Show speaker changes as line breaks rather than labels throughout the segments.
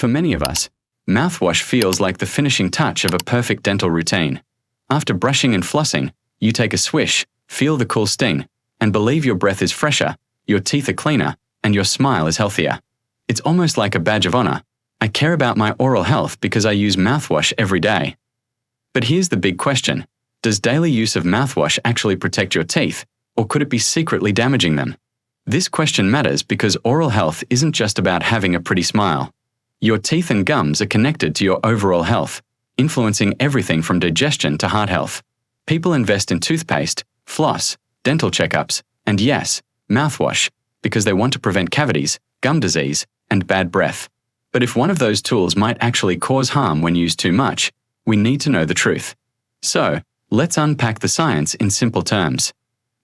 For many of us, mouthwash feels like the finishing touch of a perfect dental routine. After brushing and flossing, you take a swish, feel the cool sting, and believe your breath is fresher, your teeth are cleaner, and your smile is healthier. It's almost like a badge of honor. I care about my oral health because I use mouthwash every day. But here's the big question. Does daily use of mouthwash actually protect your teeth, or could it be secretly damaging them? This question matters because oral health isn't just about having a pretty smile. Your teeth and gums are connected to your overall health, influencing everything from digestion to heart health. People invest in toothpaste, floss, dental checkups, and yes, mouthwash, because they want to prevent cavities, gum disease, and bad breath. But if one of those tools might actually cause harm when used too much, we need to know the truth. So, let's unpack the science in simple terms.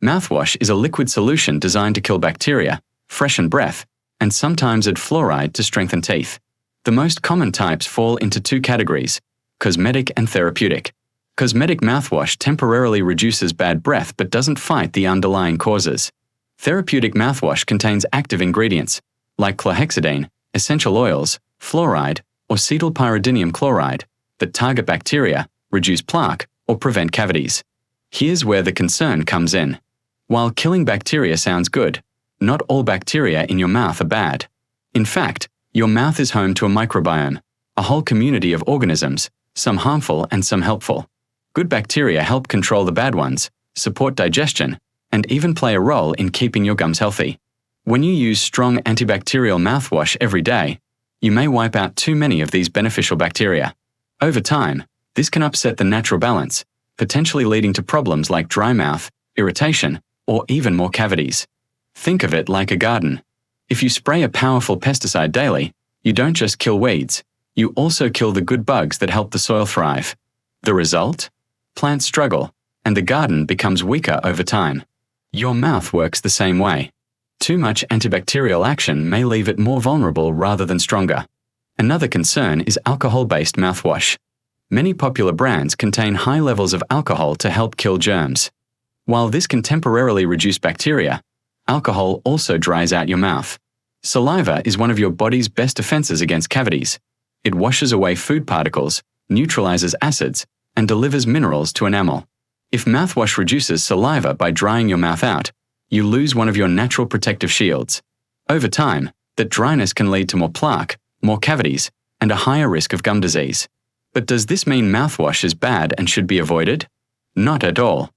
Mouthwash is a liquid solution designed to kill bacteria, freshen breath, and sometimes add fluoride to strengthen teeth. The most common types fall into two categories: cosmetic and therapeutic. Cosmetic mouthwash temporarily reduces bad breath but doesn't fight the underlying causes. Therapeutic mouthwash contains active ingredients, like chlorhexidine, essential oils, fluoride, or cetylpyridinium chloride, that target bacteria, reduce plaque, or prevent cavities. Here's where the concern comes in. While killing bacteria sounds good, not all bacteria in your mouth are bad. In fact, your mouth is home to a microbiome, a whole community of organisms, some harmful and some helpful. Good bacteria help control the bad ones, support digestion, and even play a role in keeping your gums healthy. When you use strong antibacterial mouthwash every day, you may wipe out too many of these beneficial bacteria. Over time, this can upset the natural balance, potentially leading to problems like dry mouth, irritation, or even more cavities. Think of it like a garden. If you spray a powerful pesticide daily, you don't just kill weeds, you also kill the good bugs that help the soil thrive. The result? Plants struggle, and the garden becomes weaker over time. Your mouth works the same way. Too much antibacterial action may leave it more vulnerable rather than stronger. Another concern is alcohol-based mouthwash. Many popular brands contain high levels of alcohol to help kill germs. While this can temporarily reduce bacteria, alcohol also dries out your mouth. Saliva is one of your body's best defenses against cavities. It washes away food particles, neutralizes acids, and delivers minerals to enamel. If mouthwash reduces saliva by drying your mouth out, you lose one of your natural protective shields. Over time, that dryness can lead to more plaque, more cavities, and a higher risk of gum disease. But does this mean mouthwash is bad and should be avoided? Not at all.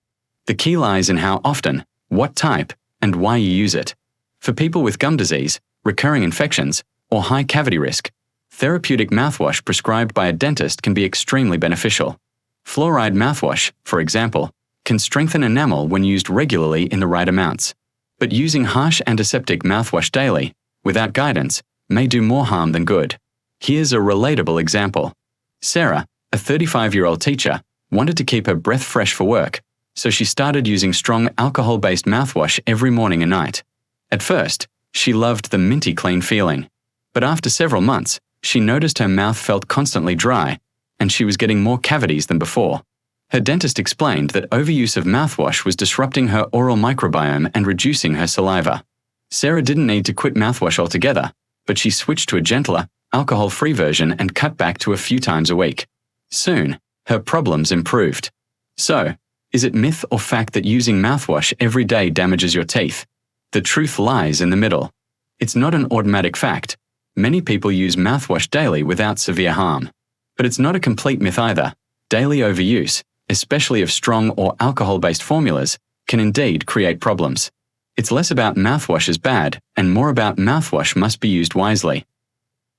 The key lies in how often, what type, and why you use it. For people with gum disease, recurring infections, or high cavity risk, therapeutic mouthwash prescribed by a dentist can be extremely beneficial. Fluoride mouthwash, for example, can strengthen enamel when used regularly in the right amounts. But using harsh antiseptic mouthwash daily, without guidance, may do more harm than good. Here's a relatable example. Sarah, a 35-year-old teacher, wanted to keep her breath fresh for work, so she started using strong alcohol-based mouthwash every morning and night. At first, she loved the minty clean feeling. But after several months, she noticed her mouth felt constantly dry, and she was getting more cavities than before. Her dentist explained that overuse of mouthwash was disrupting her oral microbiome and reducing her saliva. Sarah didn't need to quit mouthwash altogether, but she switched to a gentler, alcohol-free version and cut back to a few times a week. Soon, her problems improved. So, is it myth or fact that using mouthwash every day damages your teeth? The truth lies in the middle. It's not an automatic fact. Many people use mouthwash daily without severe harm. But it's not a complete myth either. Daily overuse, especially of strong or alcohol-based formulas, can indeed create problems. It's less about mouthwash is bad and more about mouthwash must be used wisely.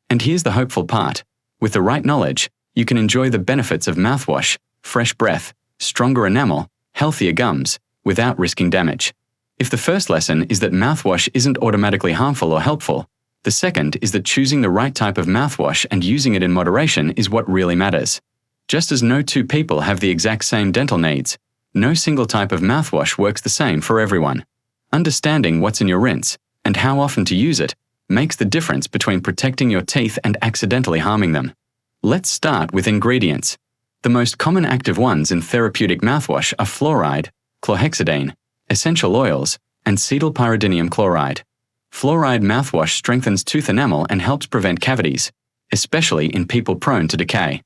And here's the hopeful part. With the right knowledge, you can enjoy the benefits of mouthwash, fresh breath, stronger enamel, healthier gums, without risking damage. If the first lesson is that mouthwash isn't automatically harmful or helpful, the second is that choosing the right type of mouthwash and using it in moderation is what really matters. Just as no two people have the exact same dental needs, no single type of mouthwash works the same for everyone. Understanding what's in your rinse and how often to use it makes the difference between protecting your teeth and accidentally harming them. Let's start with ingredients. The most common active ones in therapeutic mouthwash are fluoride, chlorhexidine, essential oils, and cetylpyridinium chloride. Fluoride mouthwash strengthens tooth enamel and helps prevent cavities. especially in people prone to decay.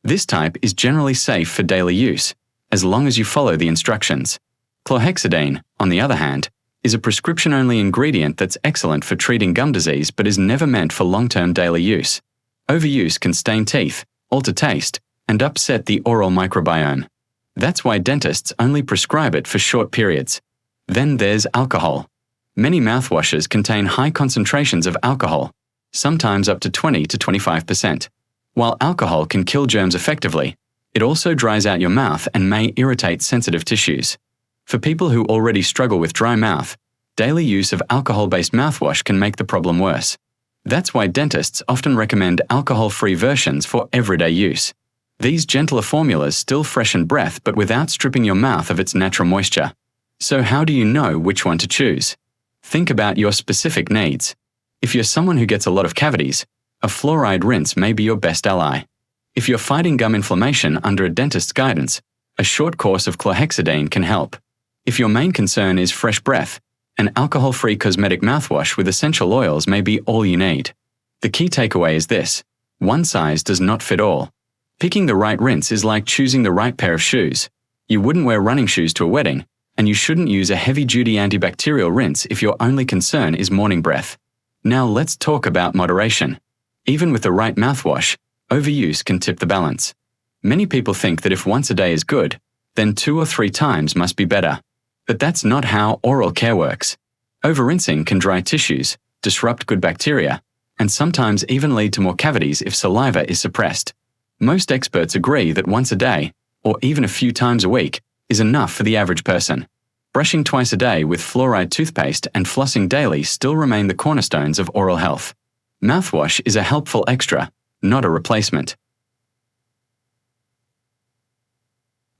This type is generally safe for daily use, as long as you follow the instructions. Chlorhexidine, on the other hand, is a prescription-only ingredient that's excellent for treating gum disease but is never meant for long-term daily use. Overuse can stain teeth, alter taste, and upset the oral microbiome. That's why dentists only prescribe it for short periods. Then there's alcohol. Many mouthwashes contain high concentrations of alcohol, sometimes up to 20 to 25%. While alcohol can kill germs effectively, it also dries out your mouth and may irritate sensitive tissues. For people who already struggle with dry mouth, daily use of alcohol-based mouthwash can make the problem worse. That's why dentists often recommend alcohol-free versions for everyday use. These gentler formulas still freshen breath but without stripping your mouth of its natural moisture. So how do you know which one to choose? Think about your specific needs. If you're someone who gets a lot of cavities, a fluoride rinse may be your best ally. If you're fighting gum inflammation under a dentist's guidance, a short course of chlorhexidine can help. If your main concern is fresh breath, an alcohol-free cosmetic mouthwash with essential oils may be all you need. The key takeaway is this: one size does not fit all. Picking the right rinse is like choosing the right pair of shoes. You wouldn't wear running shoes to a wedding, and you shouldn't use a heavy-duty antibacterial rinse if your only concern is morning breath. Now let's talk about moderation. Even with the right mouthwash, overuse can tip the balance. Many people think that if once a day is good, then 2 or 3 times must be better. But that's not how oral care works. Over-rinsing can dry tissues, disrupt good bacteria, and sometimes even lead to more cavities if saliva is suppressed. Most experts agree that once a day, or even a few times a week, is enough for the average person. Brushing twice a day with fluoride toothpaste and flossing daily still remain the cornerstones of oral health. Mouthwash is a helpful extra, not a replacement.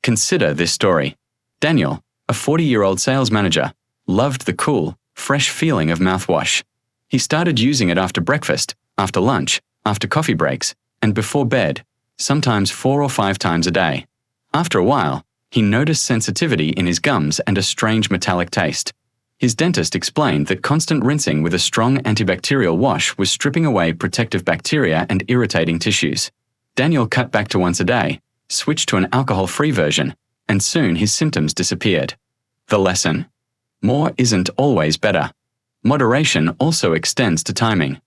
Consider this story. Daniel, a 40-year-old sales manager, loved the cool, fresh feeling of mouthwash. He started using it after breakfast, after lunch, after coffee breaks, and before bed, sometimes 4 or 5 times a day. After a while, he noticed sensitivity in his gums and a strange metallic taste. His dentist explained that constant rinsing with a strong antibacterial wash was stripping away protective bacteria and irritating tissues. Daniel cut back to once a day, switched to an alcohol-free version, and soon his symptoms disappeared. The lesson? More isn't always better. Moderation also extends to timing.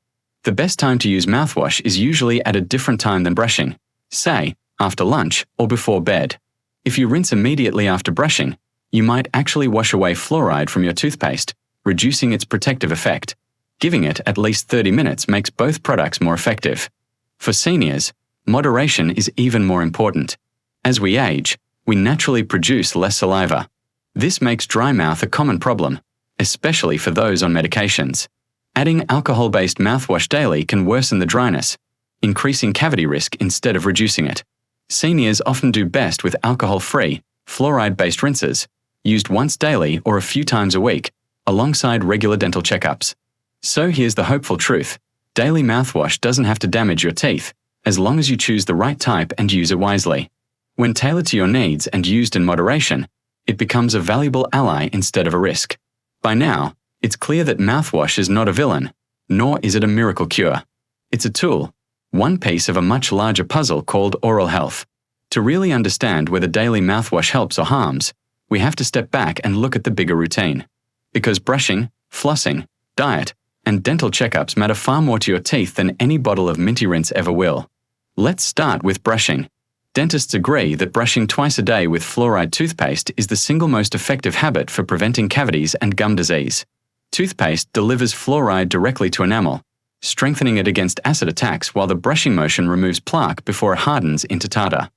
The best time to use mouthwash is usually at a different time than brushing, say, after lunch or before bed. If you rinse immediately after brushing, you might actually wash away fluoride from your toothpaste, reducing its protective effect. Giving it at least 30 minutes makes both products more effective. For seniors, moderation is even more important. As we age, we naturally produce less saliva. This makes dry mouth a common problem, especially for those on medications. Adding alcohol-based mouthwash daily can worsen the dryness, increasing cavity risk instead of reducing it. Seniors often do best with alcohol-free, fluoride-based rinses, used once daily or a few times a week, alongside regular dental checkups. So here's the hopeful truth. Daily mouthwash doesn't have to damage your teeth, as long as you choose the right type and use it wisely. When tailored to your needs and used in moderation, it becomes a valuable ally instead of a risk. By now, it's clear that mouthwash is not a villain, nor is it a miracle cure. It's a tool, one piece of a much larger puzzle called oral health. To really understand whether daily mouthwash helps or harms, we have to step back and look at the bigger routine. Because brushing, flossing, diet, and dental checkups matter far more to your teeth than any bottle of minty rinse ever will. Let's start with brushing. Dentists agree that brushing twice a day with fluoride toothpaste is the single most effective habit for preventing cavities and gum disease. Toothpaste delivers fluoride directly to enamel, strengthening it against acid attacks while the brushing motion removes plaque before it hardens into tartar.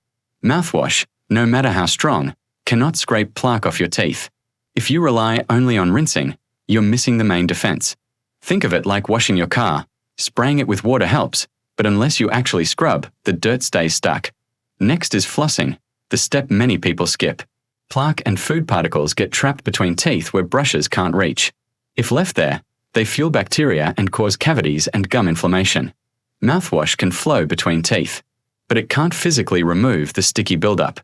Mouthwash, no matter how strong, cannot scrape plaque off your teeth. If you rely only on rinsing, you're missing the main defense. Think of it like washing your car. Spraying it with water helps, but unless you actually scrub, the dirt stays stuck. Next is flossing, the step many people skip. Plaque and food particles get trapped between teeth where brushes can't reach. If left there, they fuel bacteria and cause cavities and gum inflammation. Mouthwash can flow between teeth, but it can't physically remove the sticky buildup.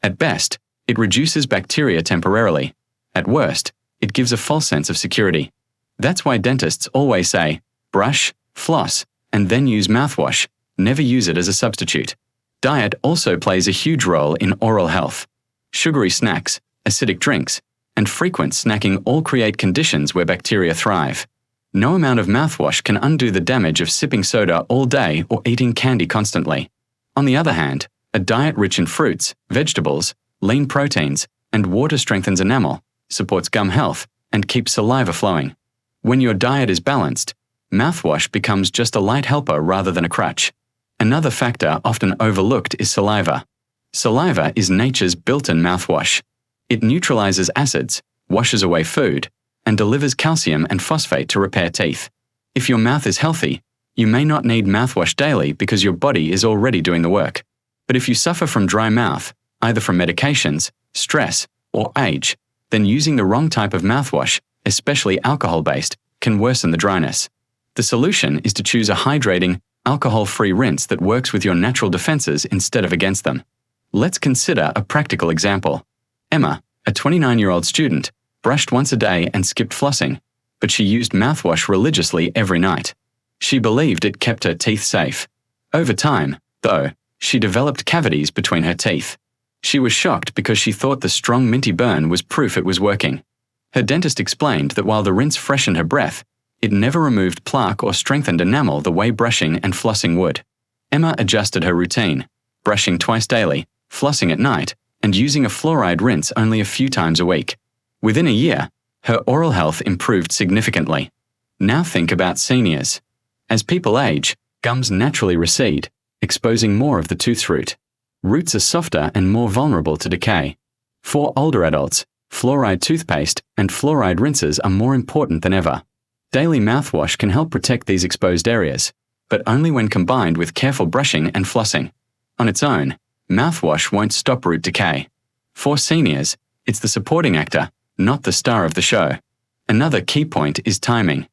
At best, it reduces bacteria temporarily. At worst, it gives a false sense of security. That's why dentists always say, brush, floss, and then use mouthwash, Never use it as a substitute. Diet also plays a huge role in oral health. Sugary snacks, acidic drinks, and frequent snacking all create conditions where bacteria thrive. No amount of mouthwash can undo the damage of sipping soda all day or eating candy constantly. On the other hand, a diet rich in fruits, vegetables, lean proteins, and water strengthens enamel, supports gum health, and keeps saliva flowing. When your diet is balanced, mouthwash becomes just a light helper rather than a crutch. Another factor often overlooked is saliva. Saliva is nature's built-in mouthwash. It neutralizes acids, washes away food, and delivers calcium and phosphate to repair teeth. If your mouth is healthy, you may not need mouthwash daily because your body is already doing the work. But if you suffer from dry mouth, either from medications, stress, or age, then using the wrong type of mouthwash, especially alcohol-based, can worsen the dryness. The solution is to choose a hydrating, alcohol-free rinse that works with your natural defenses instead of against them. Let's consider a practical example. Emma, a 29-year-old student, brushed once a day and skipped flossing, but she used mouthwash religiously every night. She believed it kept her teeth safe. Over time, though, she developed cavities between her teeth. She was shocked because she thought the strong minty burn was proof it was working. Her dentist explained that while the rinse freshened her breath, it never removed plaque or strengthened enamel the way brushing and flossing would. Emma adjusted her routine, brushing twice daily, flossing at night, and using a fluoride rinse only a few times a week. Within a year, her oral health improved significantly. Now think about seniors. As people age, gums naturally recede, exposing more of the tooth root. Roots are softer and more vulnerable to decay. For older adults, fluoride toothpaste and fluoride rinses are more important than ever. Daily mouthwash can help protect these exposed areas, but only when combined with careful brushing and flossing. On its own, mouthwash won't stop root decay. For seniors, it's the supporting actor, not the star of the show. Another key point is timing.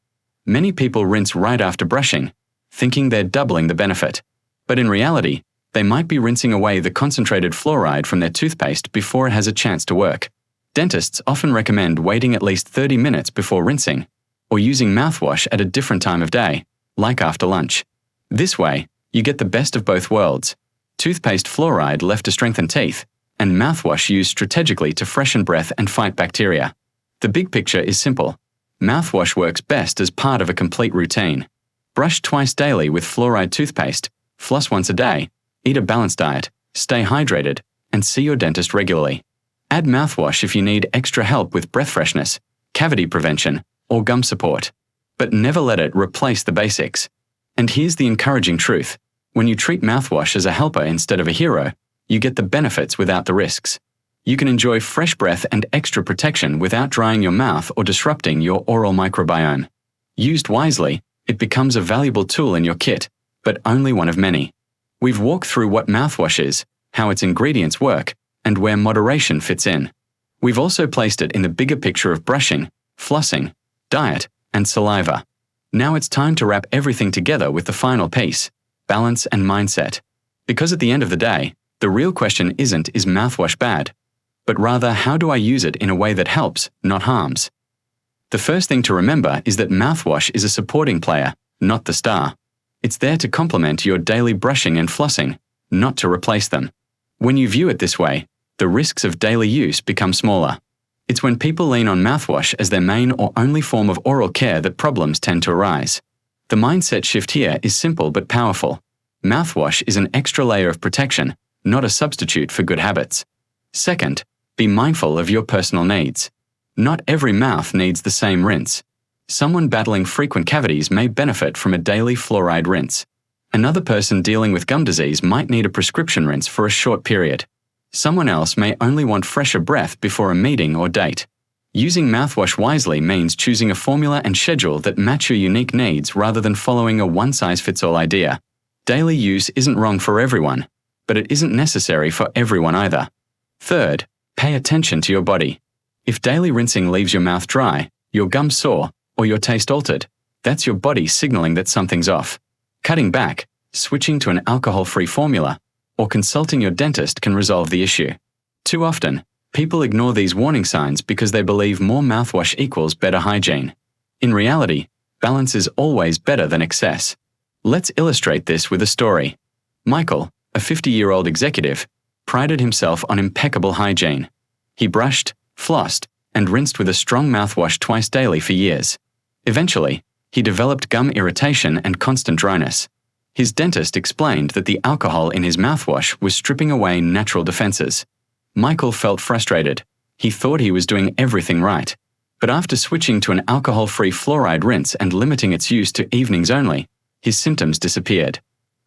Many people rinse right after brushing, thinking they're doubling the benefit. But in reality, they might be rinsing away the concentrated fluoride from their toothpaste before it has a chance to work. Dentists often recommend waiting at least 30 minutes before rinsing, or using mouthwash at a different time of day, like after lunch. This way, you get the best of both worlds. Toothpaste fluoride left to strengthen teeth, and mouthwash used strategically to freshen breath and fight bacteria. The big picture is simple. Mouthwash works best as part of a complete routine. Brush twice daily with fluoride toothpaste, floss once a day, eat a balanced diet, stay hydrated, and see your dentist regularly. Add mouthwash if you need extra help with breath freshness, cavity prevention, or gum support. But never let it replace the basics. And here's the encouraging truth. When you treat mouthwash as a helper instead of a hero, you get the benefits without the risks. You can enjoy fresh breath and extra protection without drying your mouth or disrupting your oral microbiome. Used wisely, it becomes a valuable tool in your kit, but only one of many. We've walked through what mouthwash is, how its ingredients work, and where moderation fits in. We've also placed it in the bigger picture of brushing, flossing, diet, and saliva. Now it's time to wrap everything together with the final piece, balance and mindset. Because at the end of the day, the real question isn't, is mouthwash bad? But rather, how do I use it in a way that helps, not harms? The first thing to remember is that mouthwash is a supporting player, not the star. It's there to complement your daily brushing and flossing, not to replace them. When you view it this way, the risks of daily use become smaller. It's when people lean on mouthwash as their main or only form of oral care that problems tend to arise. The mindset shift here is simple but powerful. Mouthwash is an extra layer of protection, not a substitute for good habits. Second, be mindful of your personal needs. Not every mouth needs the same rinse. Someone battling frequent cavities may benefit from a daily fluoride rinse. Another person dealing with gum disease might need a prescription rinse for a short period. Someone else may only want fresher breath before a meeting or date. Using mouthwash wisely means choosing a formula and schedule that match your unique needs rather than following a one-size-fits-all idea. Daily use isn't wrong for everyone, but it isn't necessary for everyone either. Third, pay attention to your body. If daily rinsing leaves your mouth dry, your gums sore, or your taste altered, that's your body signaling that something's off. Cutting back, switching to an alcohol-free formula, or consulting your dentist can resolve the issue. Too often, people ignore these warning signs because they believe more mouthwash equals better hygiene. In reality, balance is always better than excess. Let's illustrate this with a story. Michael, a 50-year-old executive, prided himself on impeccable hygiene. He brushed, flossed, and rinsed with a strong mouthwash twice daily for years. Eventually, he developed gum irritation and constant dryness. His dentist explained that the alcohol in his mouthwash was stripping away natural defenses. Michael felt frustrated. He thought he was doing everything right. But after switching to an alcohol-free fluoride rinse and limiting its use to evenings only, his symptoms disappeared.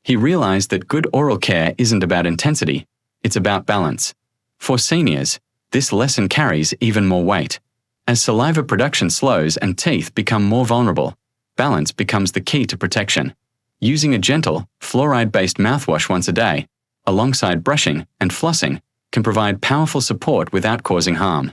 He realized that good oral care isn't about intensity, it's about balance. For seniors, this lesson carries even more weight. As saliva production slows and teeth become more vulnerable, balance becomes the key to protection. Using a gentle, fluoride-based mouthwash once a day, alongside brushing and flossing, can provide powerful support without causing harm.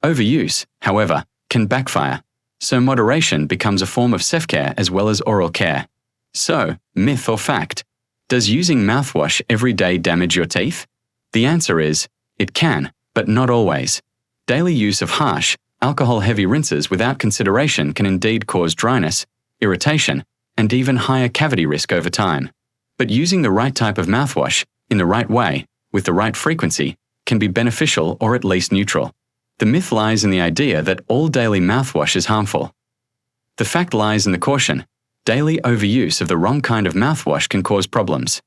Overuse, however, can backfire, so moderation becomes a form of self-care as well as oral care. So, myth or fact? Does using mouthwash every day damage your teeth? The answer is, it can, but not always. Daily use of harsh, alcohol-heavy rinses without consideration can indeed cause dryness, irritation, and even higher cavity risk over time. But using the right type of mouthwash, in the right way, with the right frequency, can be beneficial or at least neutral. The myth lies in the idea that all daily mouthwash is harmful. The fact lies in the caution: daily overuse of the wrong kind of mouthwash can cause problems.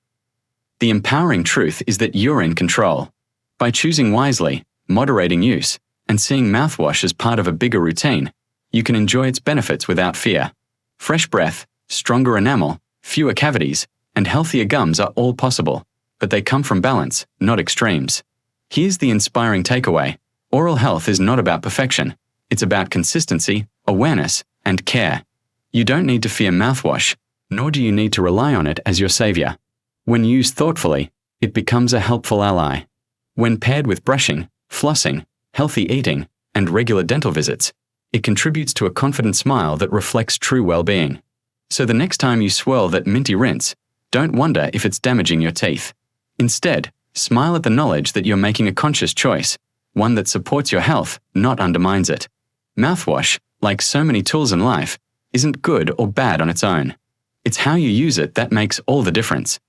The empowering truth is that you're in control. By choosing wisely, moderating use, and seeing mouthwash as part of a bigger routine, you can enjoy its benefits without fear. Fresh breath, stronger enamel, fewer cavities, and healthier gums are all possible, but they come from balance, not extremes. Here's the inspiring takeaway: oral health is not about perfection, it's about consistency, awareness, and care. You don't need to fear mouthwash, nor do you need to rely on it as your savior. When used thoughtfully, it becomes a helpful ally. When paired with brushing, flossing, healthy eating, and regular dental visits, it contributes to a confident smile that reflects true well-being. So the next time you swirl that minty rinse, don't wonder if it's damaging your teeth. Instead, smile at the knowledge that you're making a conscious choice, one that supports your health, not undermines it. Mouthwash, like so many tools in life, isn't good or bad on its own. It's how you use it that makes all the difference.